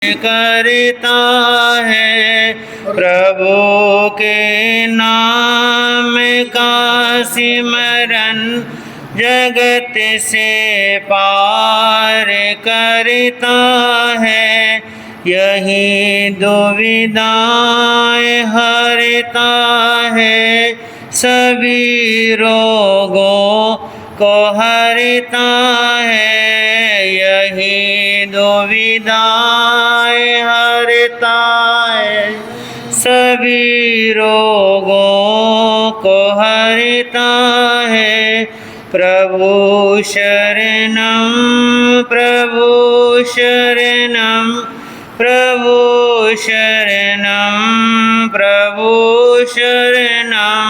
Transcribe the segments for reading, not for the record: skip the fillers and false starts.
करता है। प्रभु के नाम का सिमरन जगत से पार करता है। यही दुविधाएं हरता है, सभी रोगों को हरता है। यही दुविधाएं हरता है, सभी रोगों को हरता है। प्रभु शरणम प्रभु शरणम प्रभु शरणम प्रभु शरणम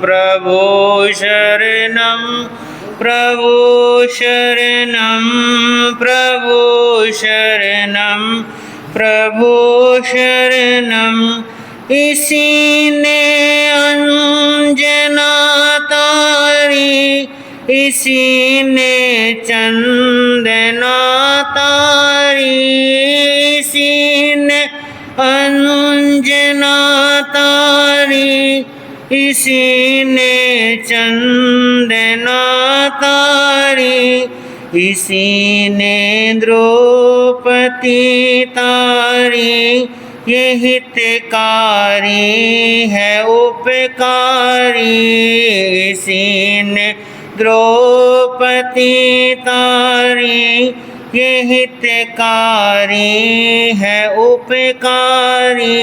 प्रभु शरणम प्रभु शरणम प्रभु शरणम प्रभु शरणम। इसी ने अंजना तारी, इसी ने चंदना तारी, इसी ने अंजना तारी, इसी ने चंदना तारी, इसी ने द्रौपदी तारी। ये हितकारी है उपकारी, इसी ने द्रौपदी तारी। ये हितकारी है उपकारी।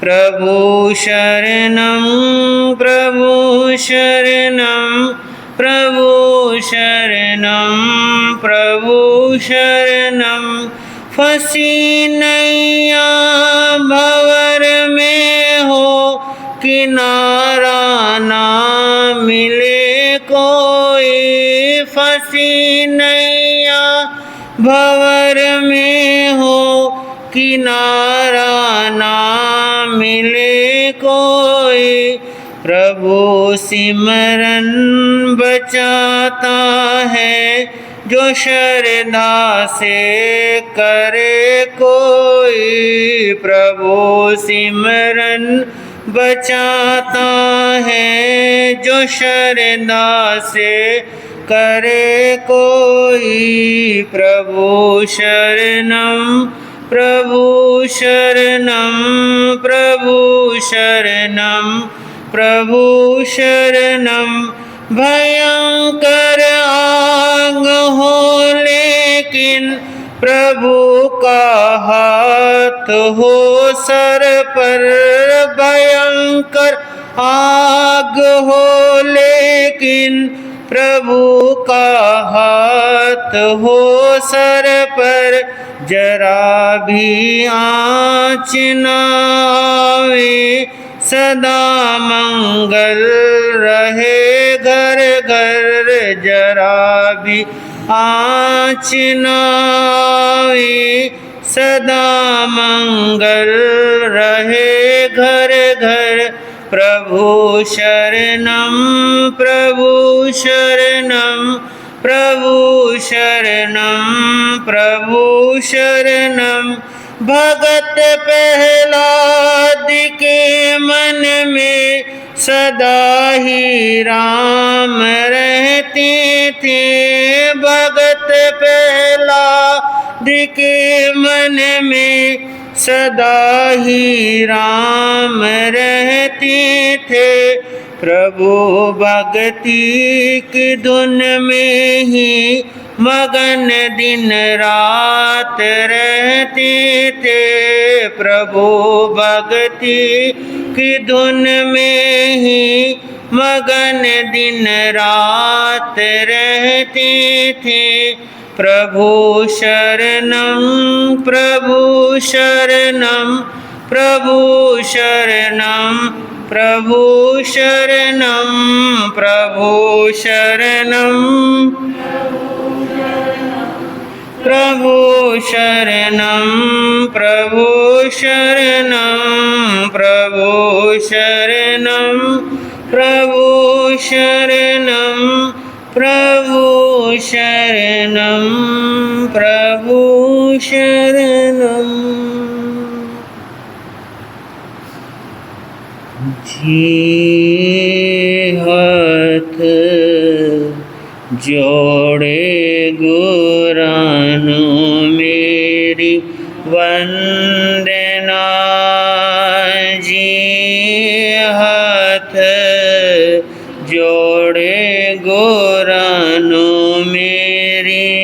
प्रभु शरणम प्रभु शरणम प्रभु शरणम प्रभु शरणम। फंसी नैया भंवर में हो, किनारा ना मिले कोई। फंसी नैया भंवर में हो, किनारा ना मिले कोई। प्रभु सिमरन बचाता है, जो श्रद्धा से करे कोई। प्रभु सिमरन बचाता है, जो श्रद्धा से करे कोई। प्रभु शरणम प्रभु शरणम प्रभु शरणम प्रभु शरणम। भयंकर आग हो लेकिन प्रभु का हाथ हो सर पर। भयंकर आग हो लेकिन प्रभु का हाथ हो सर पर। जरा भी आँच न आवे, सदा मंगल रहे घर घर। जरा भी आँच न आवे, सदा मंगल रहे घर घर। प्रभु शरणम प्रभु शरणम प्रभु शरणम प्रभु शरणम। भगत प्रहलाद के मन में सदा ही राम रहते थे। भगत प्रहलाद के मन में सदा ही राम रहते थे। प्रभु भक्ति की धुन में ही मगन दिन रात रहते थे। प्रभु भक्ति की धुन में ही मगन दिन रात रहते थे। प्रभु शरणम प्रभु शरणम प्रभु शरणम प्रभु शरणम प्रभु शरणम प्रभु शरणम प्रभु शरणम प्रभु शरणम प्रभु शरणम प्रभु शरणं प्रभु शरणं। जी हाथ जोड़े गुरानु मेरी वंदना। जी हाथ जोड़े गुरानु मेरी,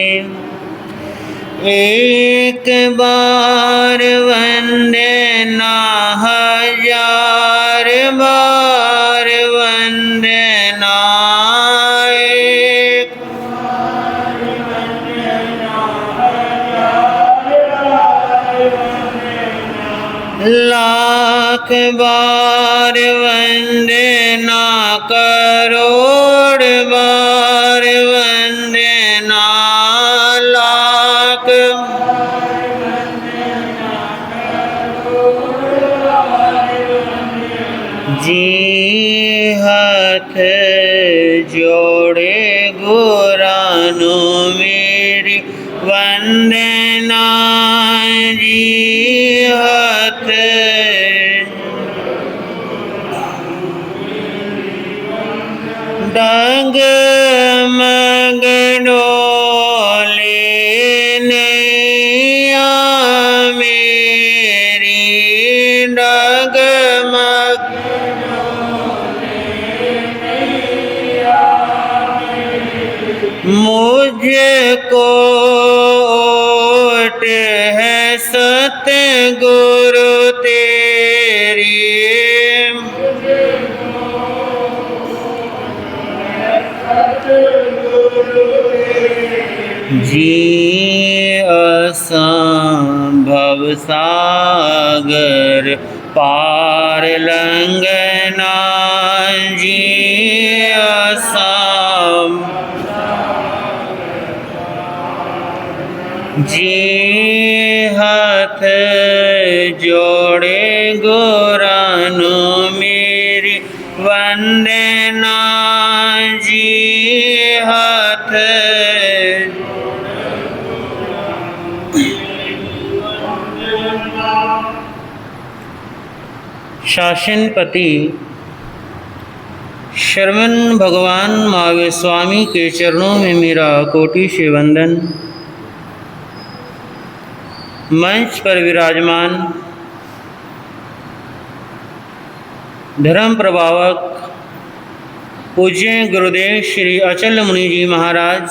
एक बार वंदना हजार बार वंदना। एक बार वंदना हजार बार वंदना, लाख बार वंदना करोड़ बार वंदना। लाख बार वंदना करोड़ बार वंदना। जी हाथ जोड़े गुरानु मेरी वंदना। जी हाथ डगमग डोले नैया मेरी, डगमग मुझको ओट है सतगुरु तेरी। जी असंभव सागर पार लंघना। जी जी हाथ जोड़े गुरानु मेरी वंदना। जी हाथ शासनपति श्रवण भगवान महावीर स्वामी के चरणों में मेरा कोटि से वंदन। मंच पर विराजमान धर्म प्रभावक पूज्य गुरुदेव श्री अचल मुनि जी महाराज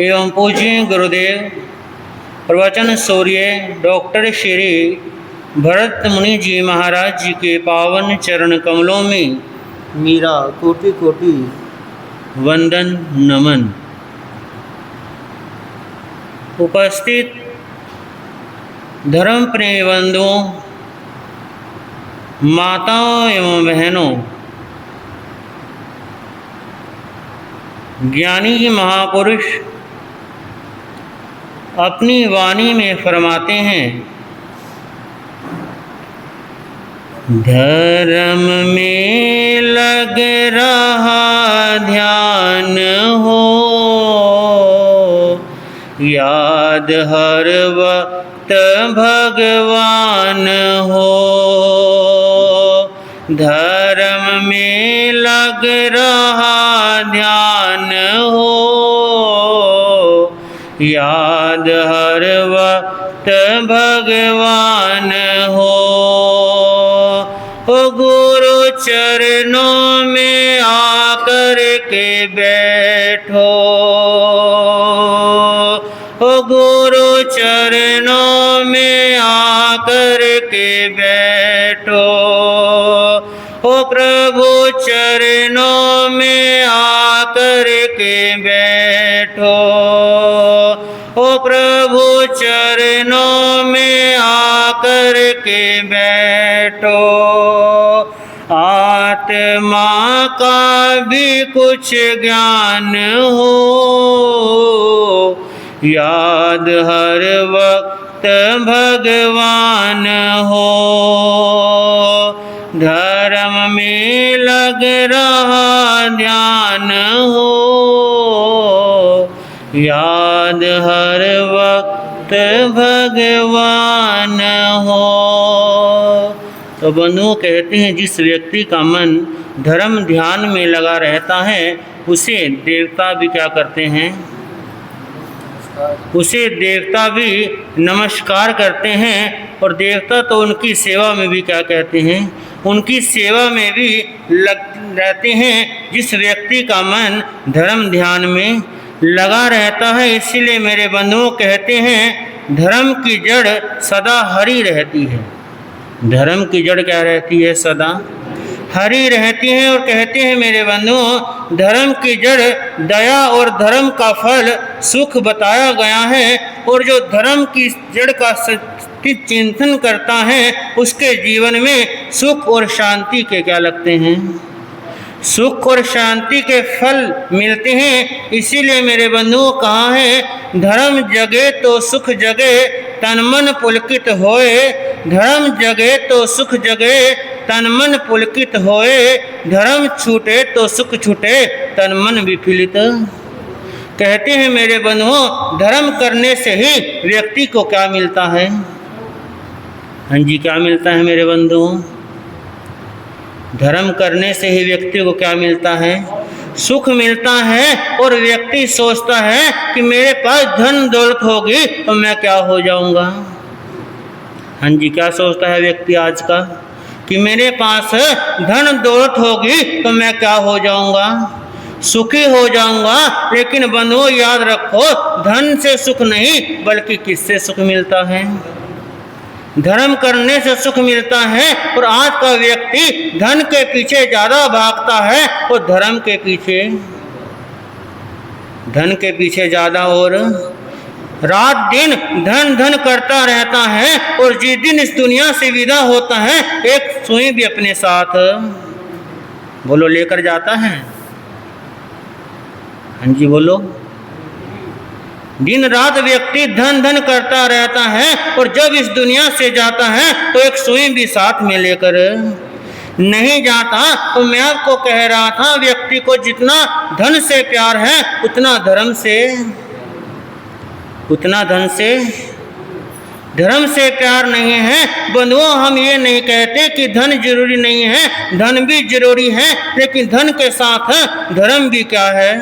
एवं पूज्य गुरुदेव प्रवचन सूर्य डॉक्टर श्री भरत मुनि जी महाराज जी के पावन चरण कमलों में मेरा कोटि कोटि वंदन नमन। उपस्थित धर्म प्रेमी बंधुओं, माताओं एवं बहनों, ज्ञानी महापुरुष अपनी वाणी में फरमाते हैं, धर्म में लग रहा ध्यान हो, याद हर वक्त भगवान हो। धर्म में लग रहा ध्यान हो, याद हर वक्त भगवान हो। गुरु चरणों में आकर के बैठो, गुरु चरणों में आकर के बैठो। ओ प्रभु चरणों में आकर के बैठो, ओ प्रभु चरणों में आकर के बैठो। आत्मा का भी कुछ ज्ञान हो, याद हर वक्त भगवान हो। धर्म में लग रहा ध्यान हो, याद हर वक्त भगवान हो। तो बंधुओं कहते हैं, जिस व्यक्ति का मन धर्म ध्यान में लगा रहता है उसे देवता भी क्या करते हैं, उसे देवता भी नमस्कार करते हैं। और देवता तो उनकी सेवा में भी क्या कहते हैं, उनकी सेवा में भी लग रहते हैं। जिस व्यक्ति का मन धर्म ध्यान में लगा रहता है, इसीलिए मेरे बंधुओं कहते हैं धर्म की जड़ सदा हरी रहती है। धर्म की जड़ क्या रहती है, सदा हरी रहती है। और कहते हैं मेरे बंधुओं, धर्म की जड़ दया और धर्म का फल सुख बताया गया है। और जो धर्म की जड़ का सचित चिंतन करता है उसके जीवन में सुख और शांति के क्या लगते हैं, सुख और शांति के फल मिलते हैं। इसीलिए मेरे बंधुओं कहा है, धर्म जगे तो सुख जगे तन मन पुलकित होए। धर्म जगे तो सुख जगे तन मन पुलकित होए। धर्म छूटे तो सुख छूटे तन मन विफलित। कहते हैं मेरे बंधुओं, धर्म करने से ही व्यक्ति को क्या मिलता है, हाँ जी क्या मिलता है मेरे बंधुओं, धर्म करने से ही व्यक्ति को क्या मिलता है, सुख मिलता है। और व्यक्ति सोचता है कि मेरे पास धन दौलत होगी तो मैं क्या हो जाऊंगा। हाँ जी क्या सोचता है व्यक्ति आज का, कि मेरे पास धन दौलत होगी तो मैं क्या हो जाऊंगा, सुखी हो जाऊंगा। लेकिन बंधुओं याद रखो, धन से सुख नहीं बल्कि किससे सुख मिलता है, धर्म करने से सुख मिलता है। और आज का व्यक्ति धन के पीछे ज्यादा भागता है और धर्म के पीछे, धन के पीछे ज्यादा, और रात दिन धन धन करता रहता है। और जिस दिन इस दुनिया से विदा होता है एक सुई भी अपने साथ बोलो लेकर जाता है। हाँ जी बोलो, दिन रात व्यक्ति धन धन करता रहता है और जब इस दुनिया से जाता है तो एक सुई भी साथ में लेकर नहीं जाता। तो मैं आपको कह रहा था, व्यक्ति को जितना धन से प्यार है उतना धर्म से, उतना धर्म से प्यार नहीं है। बंधुओं हम ये नहीं कहते कि धन जरूरी नहीं है, धन भी जरूरी है, लेकिन धन के साथ धर्म भी क्या है।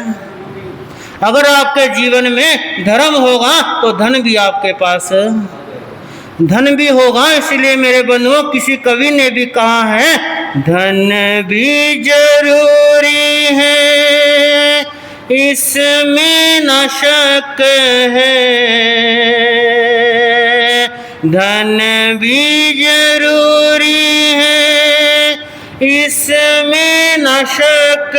अगर आपके जीवन में धर्म होगा तो धन भी आपके पास धन भी होगा। इसलिए मेरे बंधुओं किसी कवि ने भी कहा है, धन भी जरूरी है इसमें न शक है, धन भी जरूरी है इसमें न शक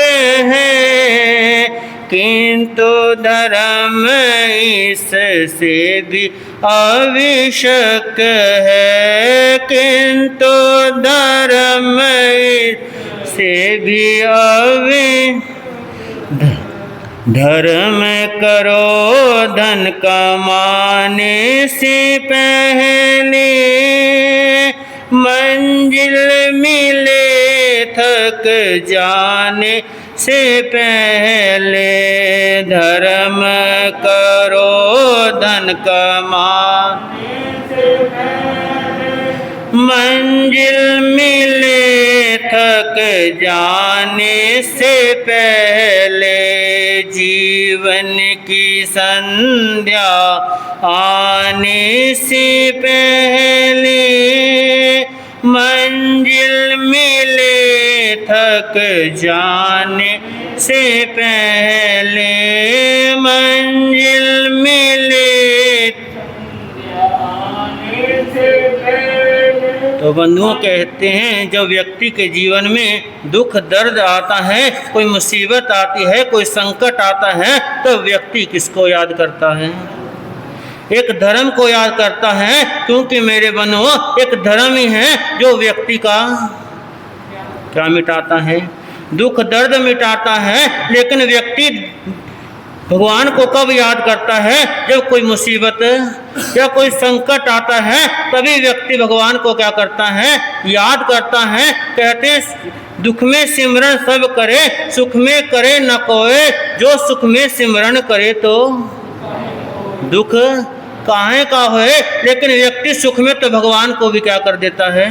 है, किंतु धर्म इससे भी आवश्यक है, किंतु धर्म इससे भी धर्म करो धन कमाने से पहले, मंजिल मिले थक जाने से पहले, धर्म करो धन कमाने से पहले, मंजिल मिले थक जाने से पहले, जीवन की संध्या आने से पहले, मंजिल मिले थक जाने से पहले, मंजिल मिले आने से पहले। तो बंधुओं कहते हैं, जब व्यक्ति के जीवन में दुख दर्द आता है, कोई मुसीबत आती है, कोई संकट आता है, तो व्यक्ति किसको याद करता है, एक धर्म को याद करता है। क्योंकि मेरे बंधुओं एक धर्म ही है जो व्यक्ति का क्या मिटाता है, दुख दर्द मिटाता है। लेकिन व्यक्ति भगवान को कब याद करता है, जब कोई मुसीबत या कोई संकट आता है, तभी व्यक्ति भगवान को क्या करता है, याद करता है। कहते हैं दुख में सिमरन सब करे, सुख में करे न कोय, जो सुख में सिमरन करे तो दुख काहे का होए, लेकिन व्यक्ति सुख में तो भगवान को भी क्या कर देता है,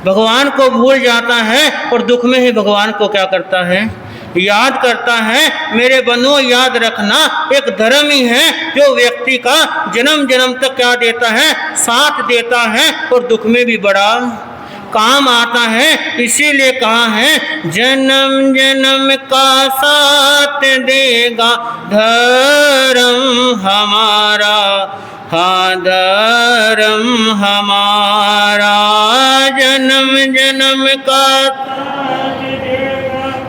भगवान को भूल जाता है और दुख में ही भगवान को क्या करता है, याद करता है। मेरे बंधुओं याद रखना, एक धर्म ही है जो व्यक्ति का जन्म जन्म तक क्या देता है, साथ देता है और दुख में भी बड़ा काम आता है। इसीलिए कहा है जन्म जन्म का साथ देगा धर्म हमारा, हाँ धर्म हमारा, जन्म जन्म का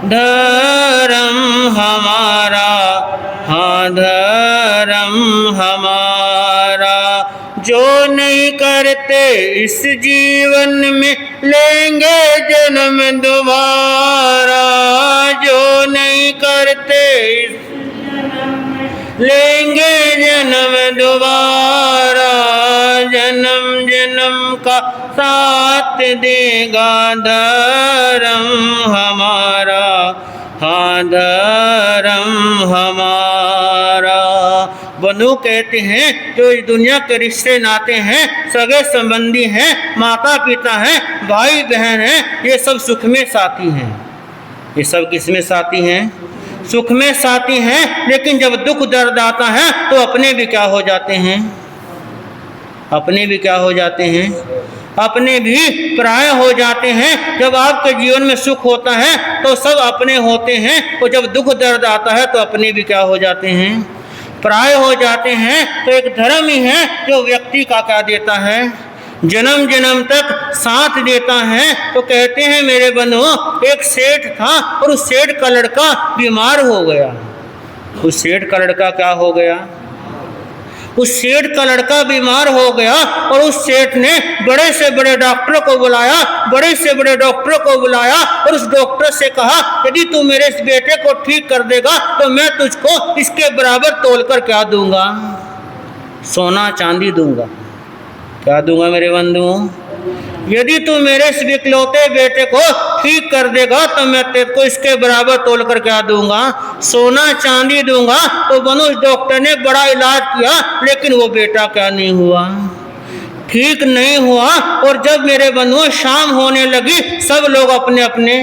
धर्म हमारा, हाँ धर्म हमारा। जो नहीं करते इस जीवन में लेंगे जन्म दोबारा, जो नहीं करते इस लेंगे जन्म दोबारा, जन्म जन्म का साथ देगा धर्म हमारा, हाँ धर्म हमारा। बंधु कहते हैं जो इस दुनिया के रिश्ते नाते हैं, सगे संबंधी हैं, माता पिता हैं, भाई बहन हैं, ये सब सुख में साथी हैं। ये सब किस में साथी हैं, सुख में साथी हैं। लेकिन जब दुख दर्द आता है तो अपने भी क्या हो जाते हैं, अपने भी क्या हो जाते हैं, अपने भी पराये हो जाते हैं। जब आपके जीवन में सुख होता है तो सब अपने होते हैं, और जब दुख दर्द आता है तो अपने भी क्या हो जाते हैं, पराये हो जाते हैं। तो एक धर्म ही है जो व्यक्ति का क्या देता है, जन्म जन्म तक साथ देता है। तो कहते हैं मेरे बंधुओं, एक सेठ था और उस सेठ का लड़का बीमार हो गया। उस सेठ का लड़का क्या हो गया, उस सेठ का लड़का बीमार हो गया और उस सेठ ने बड़े से बड़े डॉक्टर को बुलाया, बड़े से बड़े डॉक्टर को बुलाया और उस डॉक्टर से कहा यदि तू मेरे इस बेटे को ठीक कर देगा तो मैं तुझको इसके बराबर तोलकर क्या दूंगा, सोना चांदी दूंगा। क्या दूंगा मेरे बंधुओं, यदि तू मेरे इस विकलौते बेटे को ठीक कर देगा तो मैं तेरे को इसके बराबर तोलकर क्या दूंगा, सोना चांदी दूंगा। तो बनो उस डॉक्टर ने बड़ा इलाज किया, लेकिन वो बेटा क्या नहीं हुआ, ठीक नहीं हुआ। और जब मेरे बंधुओं शाम होने लगी, सब लोग अपने अपने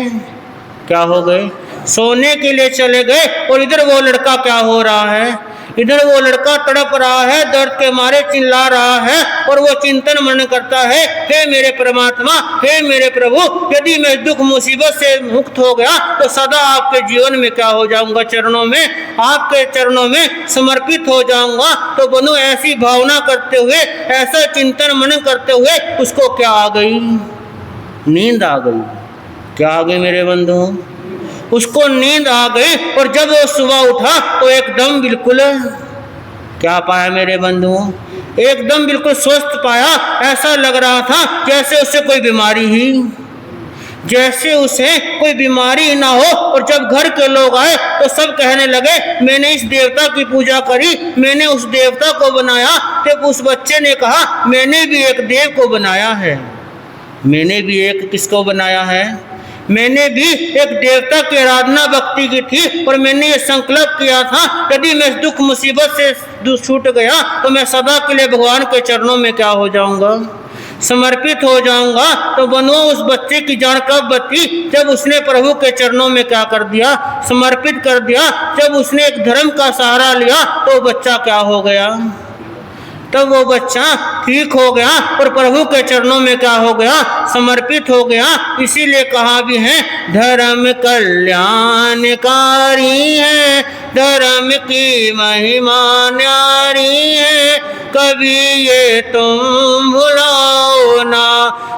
क्या हो गए, सोने के लिए चले गए। और इधर वो लड़का क्या हो रहा है, इधर वो लड़का तड़प रहा है, दर्द के मारे चिल्ला रहा है और वो चिंतन मनन करता है, हे मेरे परमात्मा, हे मेरे प्रभु, यदि मैं दुख मुसीबत से मुक्त हो गया तो सदा आपके जीवन में क्या हो जाऊंगा, चरणों में, आपके चरणों में समर्पित हो जाऊंगा। तो बनो ऐसी भावना करते हुए, ऐसा चिंतन मनन करते हुए उसको क्या आ गई, नींद आ गई। क्या आ गई मेरे बंधु, उसको नींद आ गई। और जब वो सुबह उठा तो एकदम बिल्कुल क्या पाया मेरे बंधुओं, एकदम बिल्कुल स्वस्थ पाया। ऐसा लग रहा था जैसे उससे कोई बीमारी ही, जैसे उसे कोई बीमारी ना हो। और जब घर के लोग आए तो सब कहने लगे मैंने इस देवता की पूजा करी, मैंने उस देवता को बनाया। तब उस बच्चे ने कहा मैंने भी एक देव को बनाया है, मैंने भी एक किसको बनाया है, मैंने भी एक देवता की आराधना भक्ति की थी। और मैंने ये संकल्प किया था यदि मैं दुख मुसीबत से छूट गया तो मैं सदा के लिए भगवान के चरणों में क्या हो जाऊंगा, समर्पित हो जाऊंगा। तो बनो उस बच्चे की जान कब बची, जब उसने प्रभु के चरणों में क्या कर दिया, समर्पित कर दिया। जब उसने एक धर्म का सहारा लिया तो बच्चा क्या हो गया, तब वो बच्चा ठीक हो गया और प्रभु के चरणों में क्या हो गया, समर्पित हो गया। इसीलिए कहा भी है धर्म कल्याणकारी है, धर्म की महिमा न्यारी है, कभी ये तुम भुलाओ ना,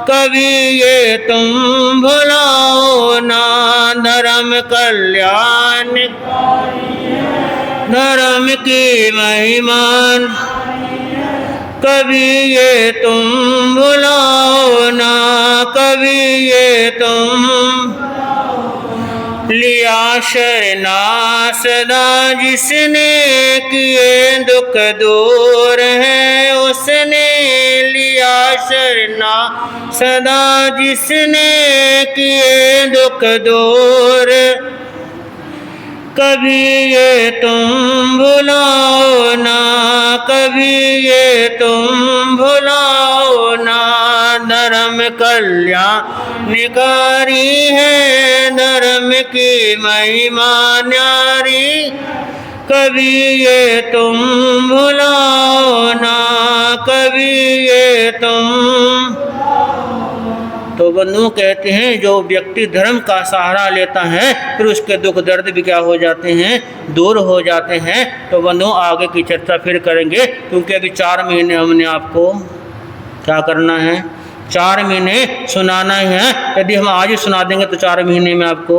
कभी ये तुम भुलाओ ना। धर्म कल्याणकारी है, धर्म की महिमा कभी ये तुम भुलाओ ना, कभी ये तुम लिया शरणा सदा जिसने किए दुख दूर है, उसने लिया शरणा सदा जिसने किए दुख दूर। कभी ये तुम भुलाओ ना, कभी ये तुम भुलाओ ना। धर्म कल्याणकारी है धर्म की महिमा न्यारी, कभी ये तुम भुलाओ ना, कभी ये तुम। तो बंधु कहते हैं जो व्यक्ति धर्म का सहारा लेता है फिर उसके दुख दर्द भी क्या हो जाते हैं, दूर हो जाते हैं। तो बंधु आगे की चर्चा फिर करेंगे, क्योंकि अभी 4 महीने हमने आपको क्या करना है, 4 महीने सुनाना ही है। यदि हम आज ही सुना देंगे तो 4 महीने में आपको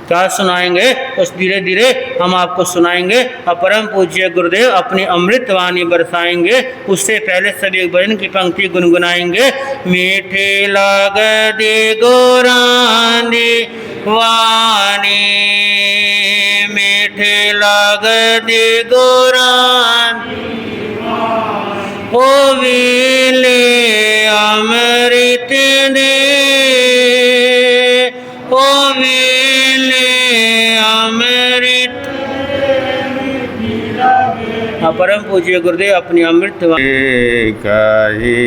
क्या सुनाएंगे, उस धीरे धीरे हम आपको सुनाएंगे। और परम पूज्य गुरुदेव अपनी अमृत वाणी बरसाएंगे। उससे पहले सभी एक भजन की पंक्ति गुनगुनाएंगे। मीठे लागदे गौरांगी वाणी, मीठे लागदे गौरांगी ओ विले अमृत दे, ओ अमृत। परम पूज्य गुरुदेव अपनी अमृत कही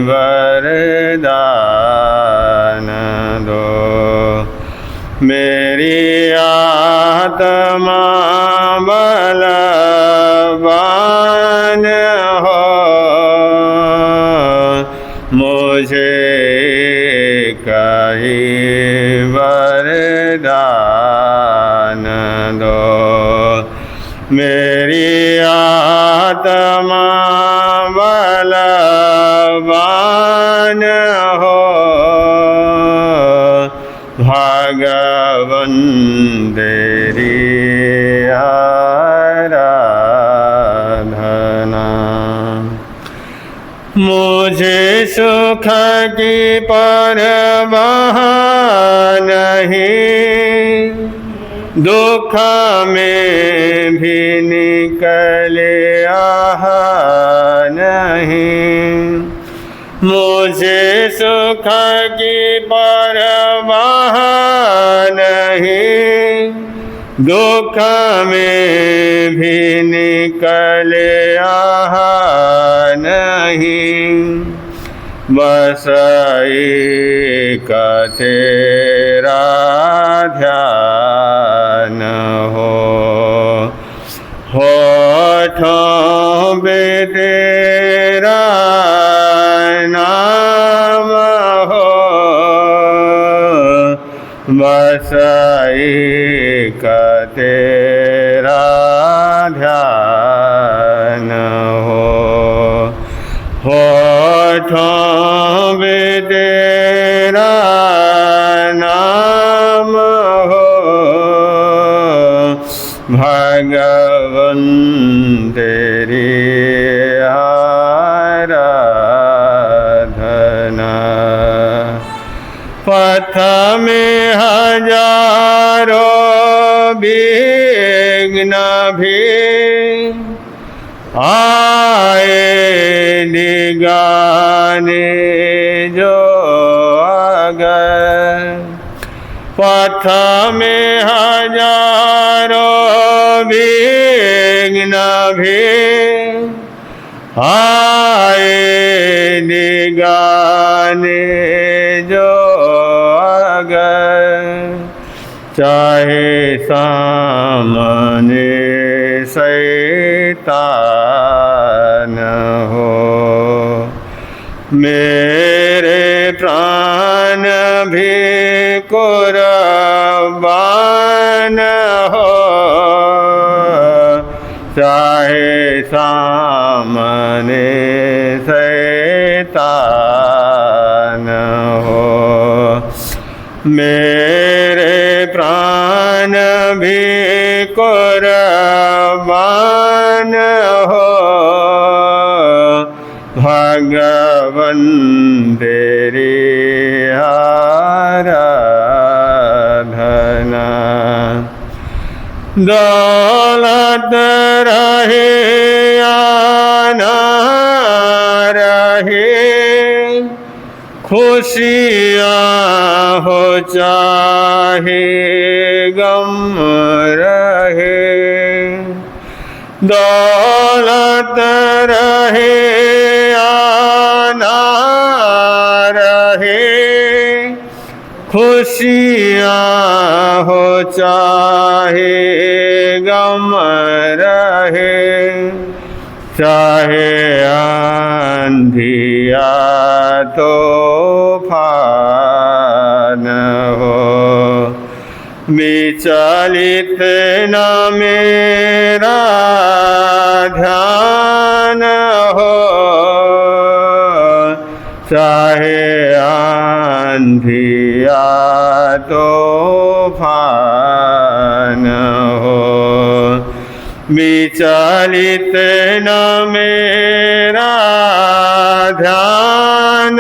वरदान दो, मेरी आत्मा बलवान हो, मुझे कही वरदान दो, मेरी आत्मा बलवान हो, भगवन तेरी आराधना। मुझे सुख की परवाह नहीं, दुख में भी निकले आह नहीं। मुझे सुख की परवाह नहीं, दुख में भी निकले आह नहीं। बस एक तेरा ध्यान हो, होठों पे तेरा नाम हो, बस एक तेरा ध्यान हो, होठों पे तेरा नाम हो, भगवन तेरी आराधना। पथ में हजारों विघ्न भी आए निगाने जो अगर, पथ में हजारों विघ्न भी आए निगाने जो अगर, चाहे सामने शैतान हो, मेरे प्राण भी कुर्बान हो, चाहे सामने शैतान हो, मेरे प्राण भी कुर्बान हो, भगवन तेरी आराधना। दौलत रहे या ना रहे, खुशियाँ हो चाहे गम रहे, दौलत रहे या ना रहे, खुशियाँ हो चाहे गम रहे, चाहे आंधिया तूफान हो, विचलित न मेरा ध्यान हो, चाहे आंधिया तूफान हो, विचलित न मेरा ध्यान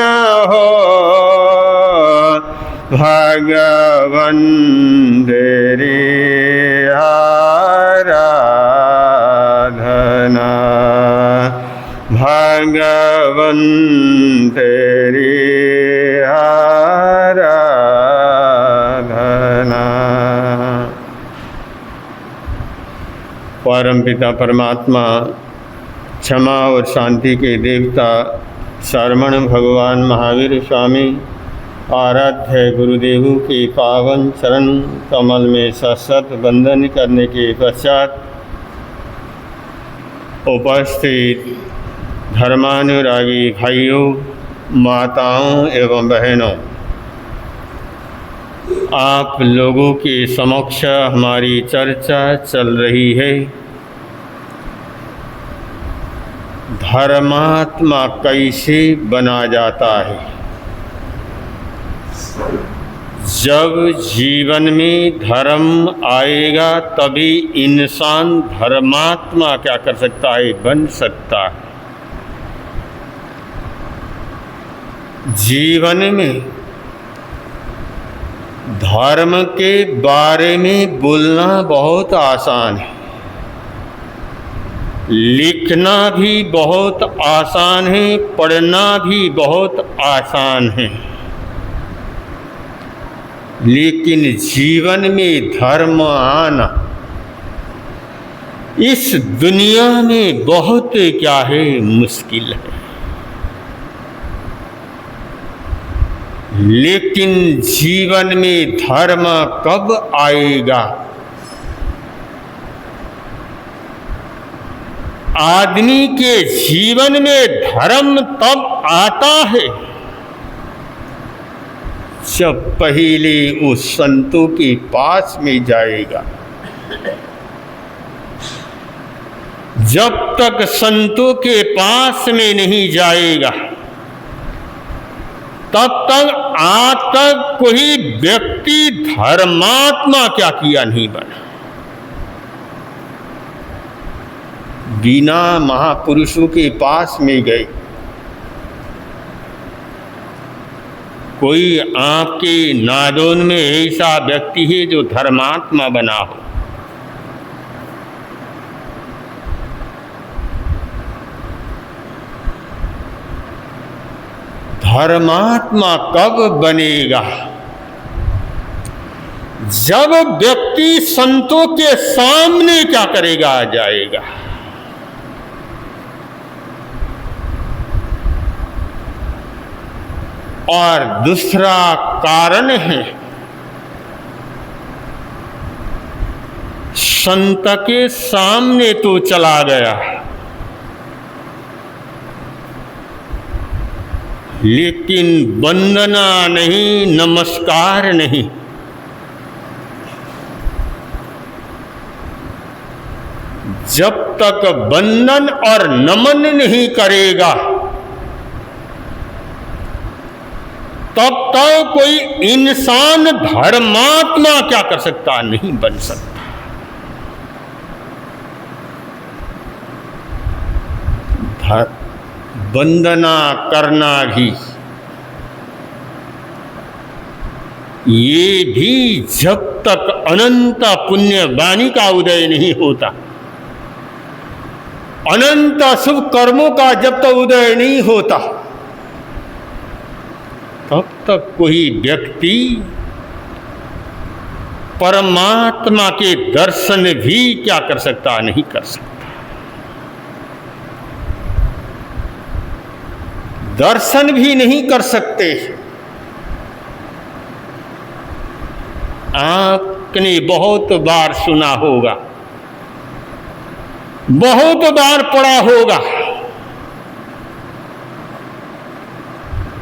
हो, भगवन तेरी आराधना, भगवन तेरी आराधना। परमपिता परमात्मा, क्षमा और शांति के देवता शरवण भगवान महावीर स्वामी, आराध्य गुरुदेवों के पावन चरण कमल में सशत वंदन करने के पश्चात उपस्थित धर्मानुरागी भाइयों, माताओं एवं बहनों, आप लोगों के समक्ष हमारी चर्चा चल रही है, धर्मात्मा कैसे बना जाता है। जब जीवन में धर्म आएगा तभी इंसान धर्मात्मा क्या कर सकता है, बन सकता है। जीवन में धर्म के बारे में बोलना बहुत आसान है, लिखना भी बहुत आसान है, पढ़ना भी बहुत आसान है, लेकिन जीवन में धर्म आना इस दुनिया में बहुत क्या है, मुश्किल है। लेकिन जीवन में धर्म कब आएगा? आदमी के जीवन में धर्म तब आता है जब पहले उस संतों के पास में जाएगा। जब तक संतों के पास में नहीं जाएगा तब तक आज तक कोई व्यक्ति धर्मात्मा क्या किया नहीं बना। बिना महापुरुषों के पास में गए कोई आपके नादोन में ऐसा व्यक्ति है जो धर्मात्मा बना हो? धर्मात्मा कब बनेगा? जब व्यक्ति संतों के सामने क्या करेगा, आ जाएगा। और दूसरा कारण है, संत के सामने तो चला गया लेकिन वंदना नहीं, नमस्कार नहीं। जब तक वंदन और नमन नहीं करेगा तब तक कोई इंसान धर्मात्मा क्या कर सकता, नहीं बन सकता। वंदना करना भी, ये भी जब तक अनंत पुण्य वाणी का उदय नहीं होता, अनंत शुभ कर्मों का जब तक उदय नहीं होता, तब तक कोई व्यक्ति परमात्मा के दर्शन भी क्या कर सकता, नहीं कर सकता। दर्शन भी नहीं कर सकते। आपने बहुत बार सुना होगा, बहुत बार पढ़ा होगा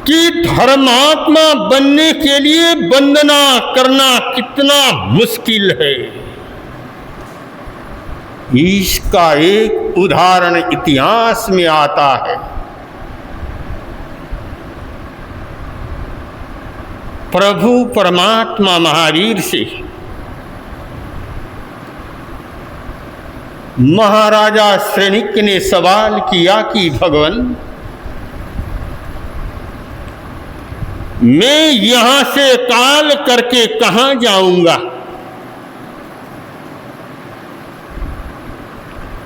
कि धर्मात्मा बनने के लिए वंदना करना कितना मुश्किल है। इसका एक उदाहरण इतिहास में आता है। प्रभु परमात्मा महावीर से महाराजा श्रेणिक ने सवाल किया कि भगवान, मैं यहां से काल करके कहां जाऊंगा?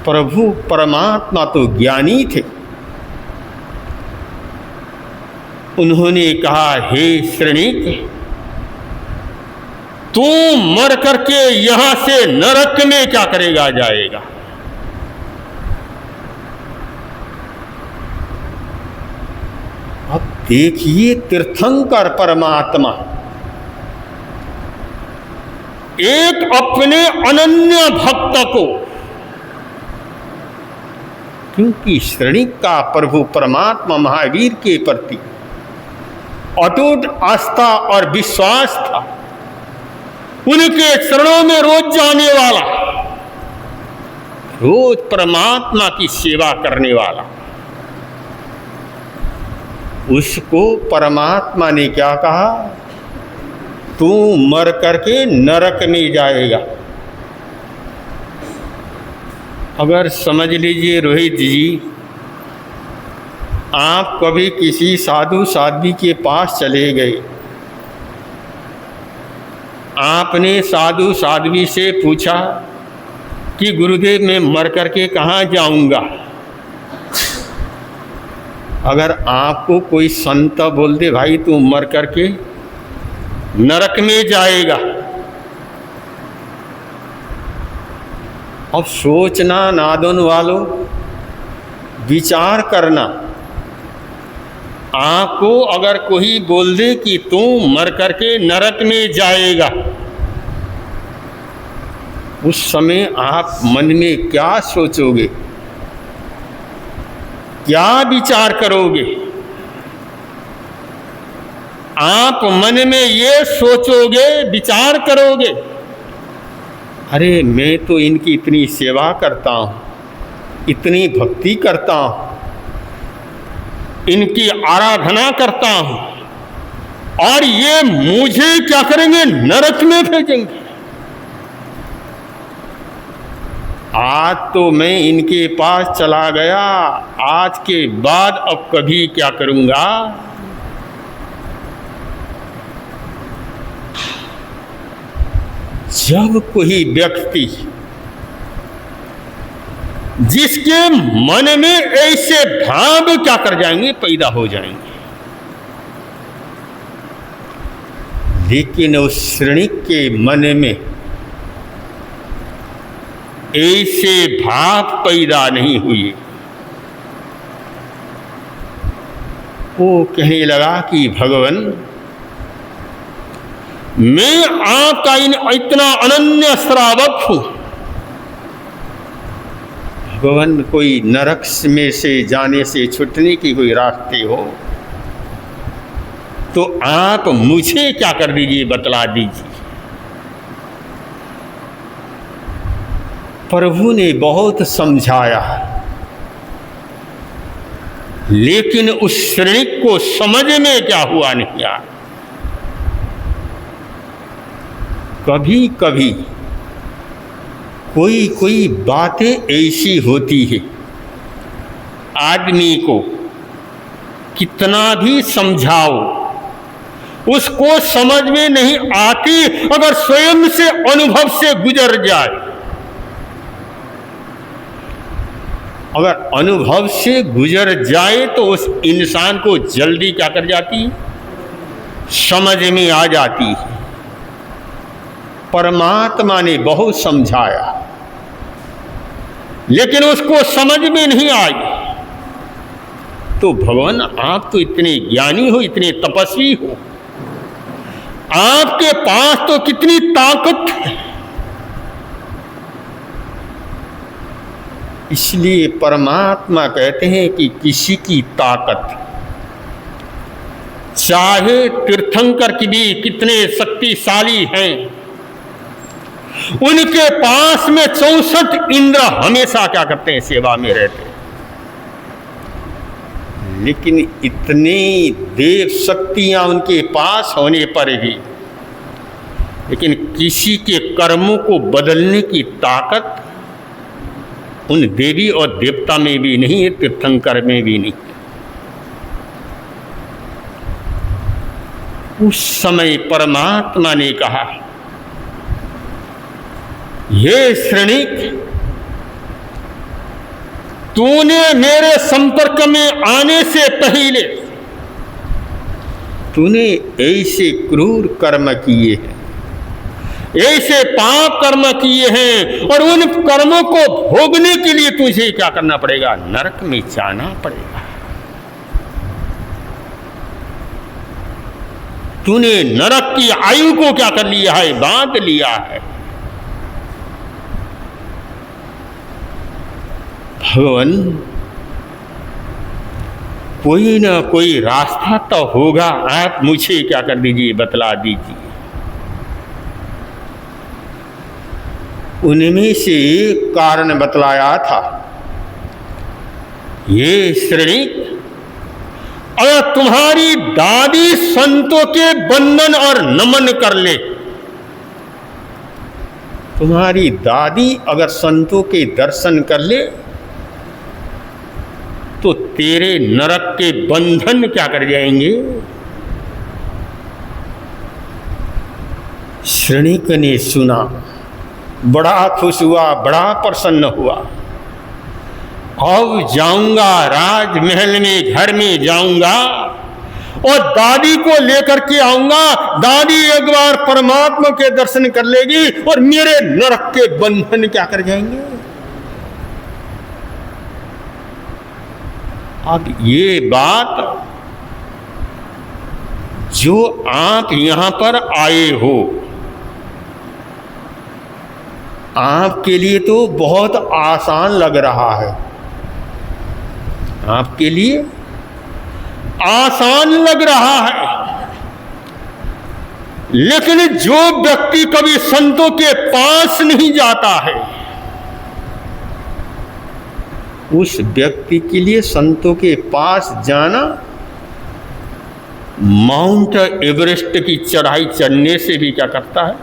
प्रभु परमात्मा तो ज्ञानी थे। उन्होंने कहा, हे श्रेणिक, तू मर करके यहां से नरक में क्या करेगा, जाएगा? अब देखिए, तीर्थंकर परमात्मा एक अपने अनन्य भक्त को, क्योंकि श्रेणिक का प्रभु परमात्मा महावीर के प्रति अटूट आस्था और विश्वास था, उनके चरणों में रोज जाने वाला, रोज परमात्मा की सेवा करने वाला, उसको परमात्मा ने क्या कहा, तू मर करके नरक में जाएगा। अगर समझ लीजिए रोहित जी, आप कभी किसी साधु साध्वी के पास चले गए, आपने साधु साध्वी से पूछा कि गुरुदेव मैं मर करके कहाँ जाऊंगा? अगर आपको कोई संत बोल दे, भाई तू मर करके नरक में जाएगा, अब सोचना नादन वालों, विचार करना। आपको अगर कोई बोल दे कि तू मर करके नरक में जाएगा, उस समय आप मन में क्या सोचोगे, क्या विचार करोगे? आप मन में ये सोचोगे, विचार करोगे, अरे मैं तो इनकी इतनी सेवा करता हूं, इतनी भक्ति करता हूं, इनकी आराधना करता हूं, और ये मुझे क्या करेंगे, नरक में भेजेंगे। आज तो मैं इनके पास चला गया, आज के बाद अब कभी क्या करूंगा? जब कोई व्यक्ति जिसके मन में ऐसे भाव क्या कर जाएंगे, पैदा हो जाएंगे, लेकिन उस श्रेणिक के मन में ऐसे भाव पैदा नहीं हुए। वो कहने लगा कि भगवान, मैं आपका इतना अनन्य श्रावक हूं, भगवान कोई नरक में से जाने से छूटने की कोई रास्ते हो तो आप मुझे क्या कर दीजिए, बतला दीजिए। प्रभु ने बहुत समझाया, लेकिन उस श्रेणिक को समझ में क्या हुआ, नहीं आया। कभी कभी कोई कोई बातें ऐसी होती है, आदमी को कितना भी समझाओ उसको समझ में नहीं आती, अगर स्वयं से अनुभव से गुजर जाए। अगर अनुभव से गुजर जाए तो उस इंसान को जल्दी क्या कर जाती है, समझ में आ जाती है। परमात्मा ने बहुत समझाया, लेकिन उसको समझ में नहीं आई। तो भगवान, आप तो इतने ज्ञानी हो, इतने तपस्वी हो, आपके पास तो कितनी ताकत है। इसलिए परमात्मा कहते हैं कि किसी की ताकत, चाहे तीर्थंकर की भी कितने शक्तिशाली हैं, उनके पास में 64 इंद्र हमेशा क्या करते हैं, सेवा में रहते हैं। लेकिन इतनी देव शक्तियां उनके पास होने पर भी, लेकिन किसी के कर्मों को बदलने की ताकत उन देवी और देवता में भी नहीं है, तीर्थंकर में भी नहीं। उस समय परमात्मा ने कहा, ये श्रेणिक, तूने मेरे संपर्क में आने से पहले तूने ऐसे क्रूर कर्म किए हैं, ऐसे पाप कर्म किए हैं, और उन कर्मों को भोगने के लिए तुझे क्या करना पड़ेगा, नरक में जाना पड़ेगा। तूने नरक की आयु को क्या कर लिया है, बांध लिया है। भगवान, कोई ना कोई रास्ता तो होगा, आप मुझे क्या कर दीजिए, बतला दीजिए। उनमें से एक कारण बतलाया था, ये श्रेणी, अगर तुम्हारी दादी संतों के बंधन और नमन कर ले, तुम्हारी दादी अगर संतों के दर्शन कर ले, तो तेरे नरक के बंधन क्या कर जाएंगे। श्रेणिक ने सुना, बड़ा खुश हुआ, बड़ा प्रसन्न हुआ। अब जाऊंगा राजमहल में, घर में जाऊंगा और दादी को लेकर के आऊंगा। दादी एक बार परमात्मा के दर्शन कर लेगी और मेरे नरक के बंधन क्या कर जाएंगे। अब ये बात जो आप यहां पर आए हो, आपके लिए तो बहुत आसान लग रहा है, आपके लिए आसान लग रहा है। लेकिन जो व्यक्ति कभी संतों के पास नहीं जाता है, उस व्यक्ति के लिए संतों के पास जाना माउंट एवरेस्ट की चढ़ाई चढ़ने से भी क्या करता है,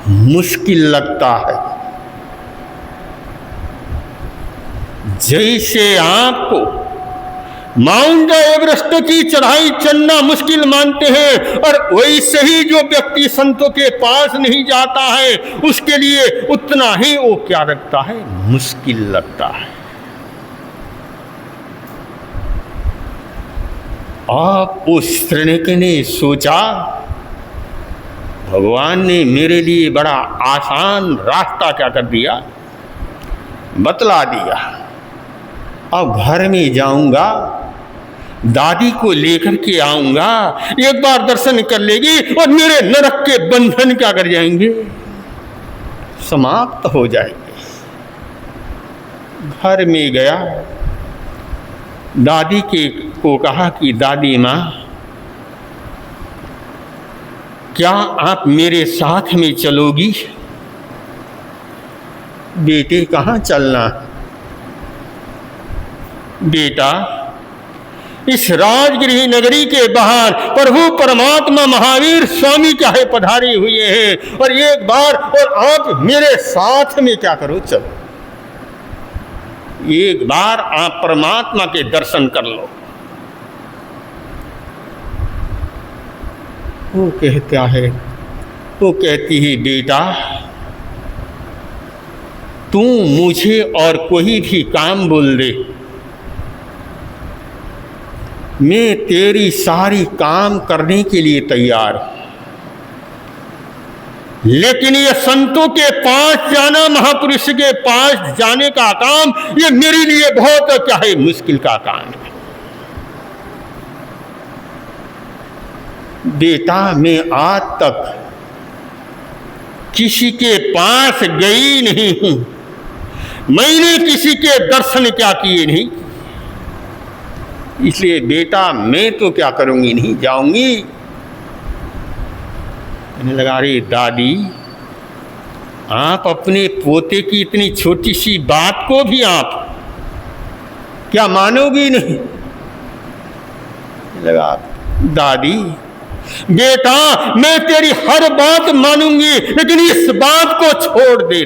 मुश्किल लगता है। जैसे आपको माउंट एवरेस्ट की चढ़ाई चढ़ना मुश्किल मानते हैं, और वैसे ही जो व्यक्ति संतों के पास नहीं जाता है, उसके लिए उतना ही वो क्या लगता है, मुश्किल लगता है। आप उस श्रेणिक ने सोचा, भगवान ने मेरे लिए बड़ा आसान रास्ता क्या कर दिया, बतला दिया। अब घर में जाऊंगा, दादी को लेकर के आऊंगा, एक बार दर्शन कर लेगी और मेरे नरक के बंधन क्या कर जाएंगे, समाप्त हो जाएंगे। घर में गया, दादी को कहा कि दादी माँ, क्या आप मेरे साथ में चलोगी। बेटे, कहाँ चलना। बेटा, इस राजगृह नगरी के बाहर प्रभु परमात्मा महावीर स्वामी क्या है पधारे हुए हैं, और एक बार और आप मेरे साथ में क्या करो, चलो, एक बार आप परमात्मा के दर्शन कर लो। वो कहता है, वो कहती है, बेटा तू मुझे और कोई भी काम बोल दे, मैं तेरी सारी काम करने के लिए तैयार हूं, लेकिन ये संतों के पास जाना, महापुरुष के पास जाने का काम, ये मेरे लिए बहुत क्या है, मुश्किल का काम है। बेटा, मैं आज तक किसी के पास गई नहीं हूं, मैंने किसी के दर्शन क्या किए नहीं, इसलिए बेटा मैं तो क्या करूंगी, नहीं जाऊंगी। कहने लगा, अरे दादी, आप अपने पोते की इतनी छोटी सी बात को भी आप क्या मानोगी नहीं? लगा, दादी बेटा मैं तेरी हर बात मानूंगी, लेकिन इस बात को छोड़ दे।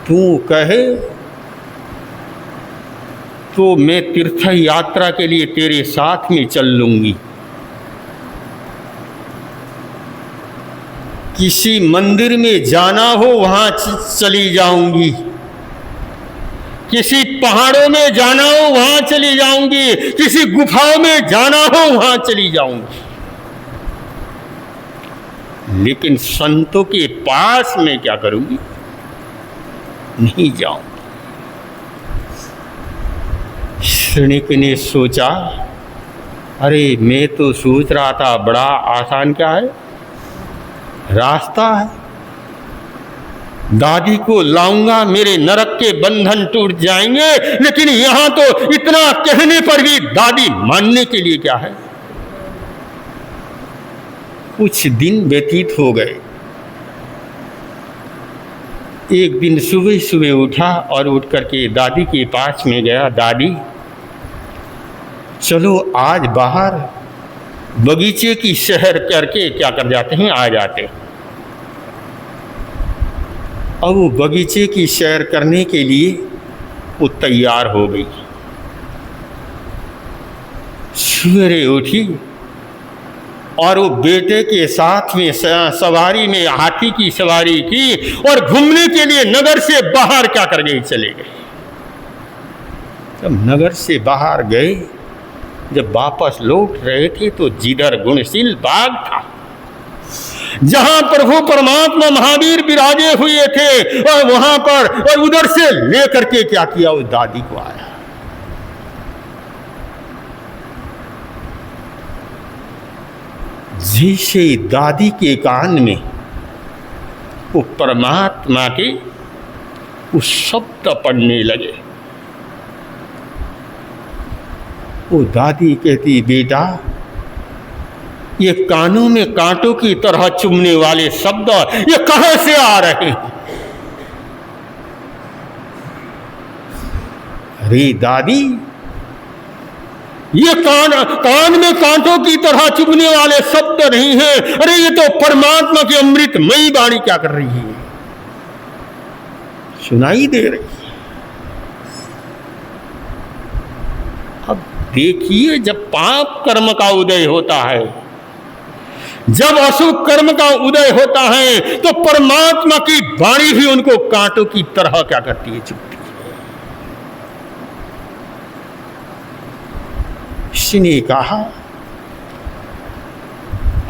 तू कहे तो मैं तीर्थ यात्रा के लिए तेरे साथ में चल लूंगी, किसी मंदिर में जाना हो वहां चली जाऊंगी, किसी पहाड़ों में जाना हो वहां चली जाऊंगी, किसी गुफाओं में जाना हो वहां चली जाऊंगी, लेकिन संतों के पास में क्या करूंगी, नहीं जाऊंगी। श्रृणिक ने सोचा, अरे मैं तो सोच रहा था बड़ा आसान क्या है, रास्ता है, दादी को लाऊंगा, मेरे नरक के बंधन टूट जाएंगे, लेकिन यहां तो इतना कहने पर भी दादी मानने के लिए क्या है। कुछ दिन व्यतीत हो गए। एक दिन सुबह सुबह उठा और उठ करके दादी के पास में गया, दादी चलो आज बाहर बगीचे की सैर करके क्या कर जाते हैं, आ जाते हैं। अब वो बगीचे की सैर करने के लिए वो तैयार हो गई। सवेरे उठी और वो बेटे के साथ में सवारी में हाथी की सवारी की और घूमने के लिए नगर से बाहर क्या कर गए, चले गए। जब नगर से बाहर गए, जब वापस लौट रहे थे तो जिधर गुणशील बाग था, जहां प्रभु परमात्मा महावीर विराजे हुए थे, और वहां पर और उधर से लेकर के क्या किया, उस दादी को आया। जैसे दादी के कान में वो परमात्मा के उस शब्द पढ़ने लगे, वो दादी कहती, बेटा ये कानों में कांटों की तरह चुभने वाले शब्द ये कहां से आ रहे हैं? अरे दादी, ये कान में कांटों की तरह चुभने वाले शब्द नहीं है, अरे ये तो परमात्मा की अमृतमयी वाणी क्या कर रही है, सुनाई दे रही है। अब देखिए, जब पाप कर्म का उदय होता है, जब अशुभ कर्म का उदय होता है, तो परमात्मा की वाणी भी उनको कांटों की तरह क्या करती है, चुभती है। इसने कहा,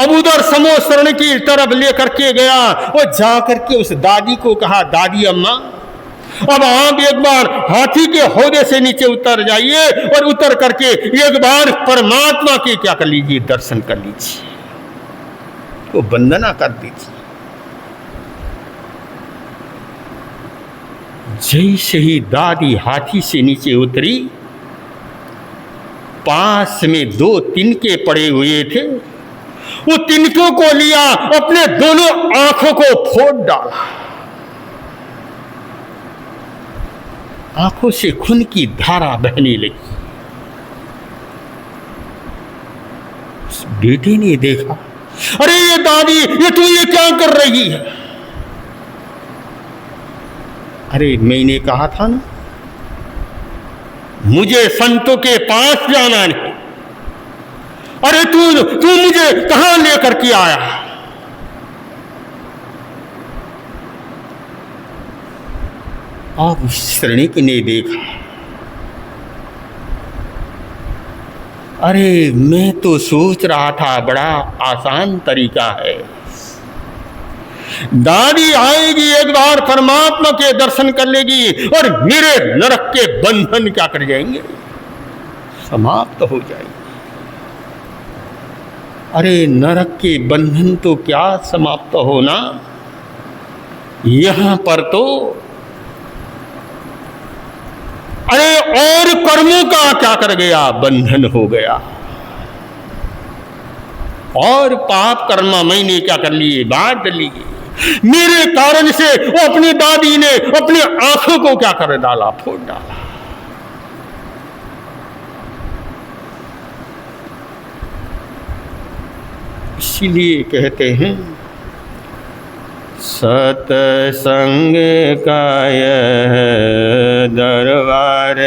अब उधर समोसरण की तरफ लेकर के गया और जाकर के उस दादी को कहा, दादी अम्मा अब आप एक बार हाथी के हौदे से नीचे उतर जाइए और उतर करके एक बार परमात्मा के क्या कर लीजिए, दर्शन कर लीजिए, वो वंदना कर दीजिए। जैसे ही दादी हाथी से नीचे उतरी, पास में 2 तिनके पड़े हुए थे, वो तिनकों को लिया, अपने दोनों आंखों को फोड़ डाला, आंखों से खून की धारा बहने लगी। उस बेटे ने देखा, अरे ये दादी, ये तू ये क्या कर रही है? अरे मैंने कहा था ना, मुझे संतों के पास जाना नहीं। अरे तू मुझे कहां लेकर के आया? अब श्रृणिक ने देखा, अरे मैं तो सोच रहा था बड़ा आसान तरीका है, दादी आएगी एक बार परमात्मा के दर्शन कर लेगी और मेरे नरक के बंधन क्या कर जाएंगे, समाप्त हो जाएंगे। अरे नरक के बंधन तो क्या समाप्त होना, यहां पर तो अरे और कर्मों का क्या कर गया, बंधन हो गया। और पाप कर्म मैंने क्या कर लिए, बांट लिए। मेरे कारण से वो अपनी दादी ने अपनी आंखों को क्या कर डाला, फोड़ डाला। इसीलिए कहते हैं सतसंग का यह दरबार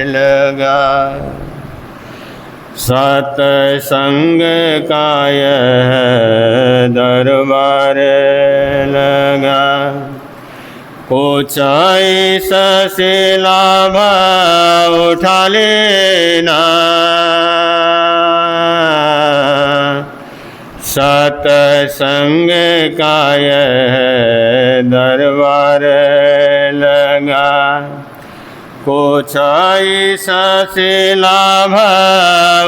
लगा, सतसंग का यह दरबार लगा, कुछ ऐसा से लाभ उठा लेना, सतसंग का यह दरबार लगा, कुछ ऐसा से लाभ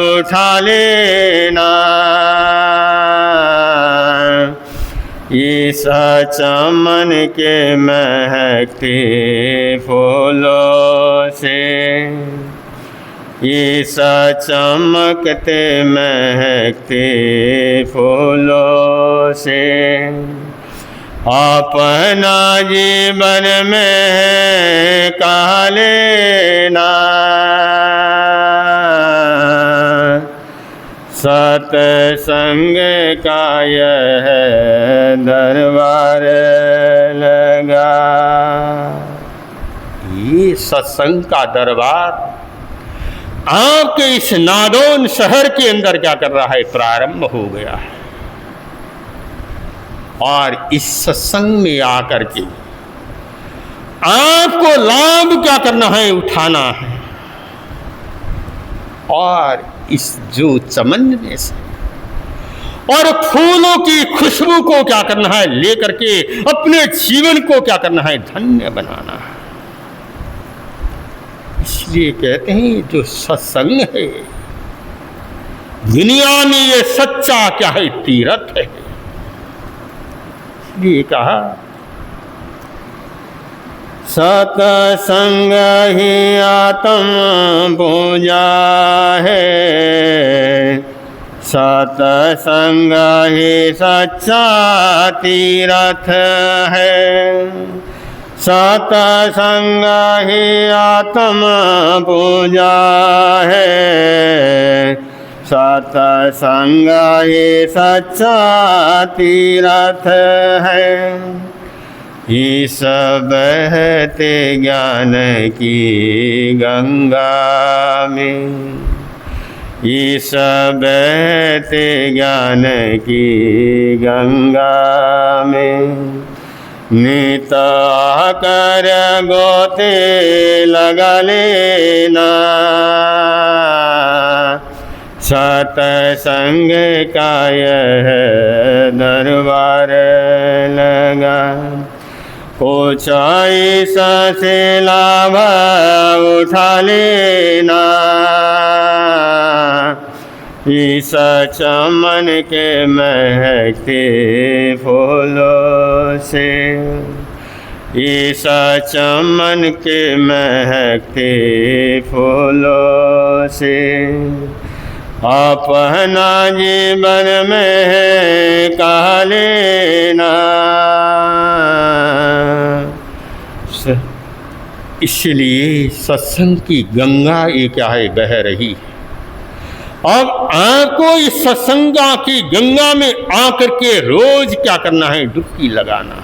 उठा लेना, इस चमन के महकते फूलों से, इस चमकते महकते फूलों से, अपना जीवन में कहा लेना, सतसंग का यह दरबार लगा। ये सत्संग का दरबार आपके इस नादौन शहर के अंदर क्या कर रहा है, प्रारंभ हो गया है। और इस सत्संग में आकर के आपको लाभ क्या करना है, उठाना है। और इस जो चमन में से और फूलों की खुशबू को क्या करना है, लेकर के अपने जीवन को क्या करना है, धन्य बनाना है। इसलिए कहते हैं जो सत्संग है दुनिया में ये सच्चा क्या है, तीर्थ है। इसलिए कहा सत्संग ही आत्म पूजा है, सत्संग ही सच्चा तीर्थ है, सत्संग ही आत्म पूजा है, सत्संग ही सच्चा तीर्थ है। इस बहते ज्ञान की गंगा में, इस बहते ज्ञान की गंगा में नित आकर गोते लगा लेना, सत्संग का यह दरबार लगा, कुछ ऐसा से लाभ उठा लेना, इस चमन के महकते फूलों से, इस चमन के महकते फूलों से, अपना जीवन में कहा लेना। इसलिए सत्संग की गंगा ये क्या है, बह रही है। अब आपको इस सत्संगा की गंगा में आकर के रोज क्या करना है, डुबकी लगाना।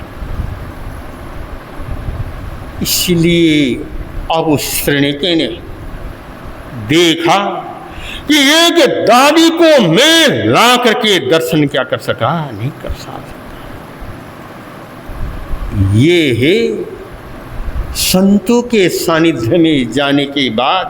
इसलिए अब उस श्रेणिके ने देखा कि एक दादी को मैं ला करके दर्शन क्या कर सका, नहीं कर सका। ये है संतों के सानिध्य में जाने के बाद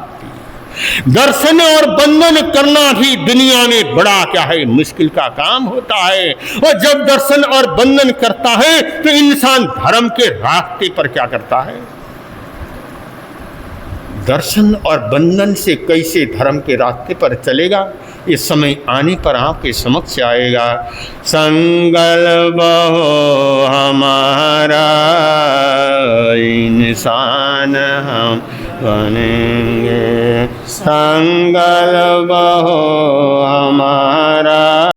दर्शन और बंधन करना भी दुनिया में बड़ा क्या है, मुश्किल का काम होता है। और जब दर्शन और बंधन करता है तो इंसान धर्म के रास्ते पर क्या करता है, दर्शन और बंधन से कैसे धर्म के रास्ते पर चलेगा, इस समय आने पर आपके समक्ष आएगा। संकल्प हो हमारा इंसान हम बनेंगे, संकल्प हो हमारा।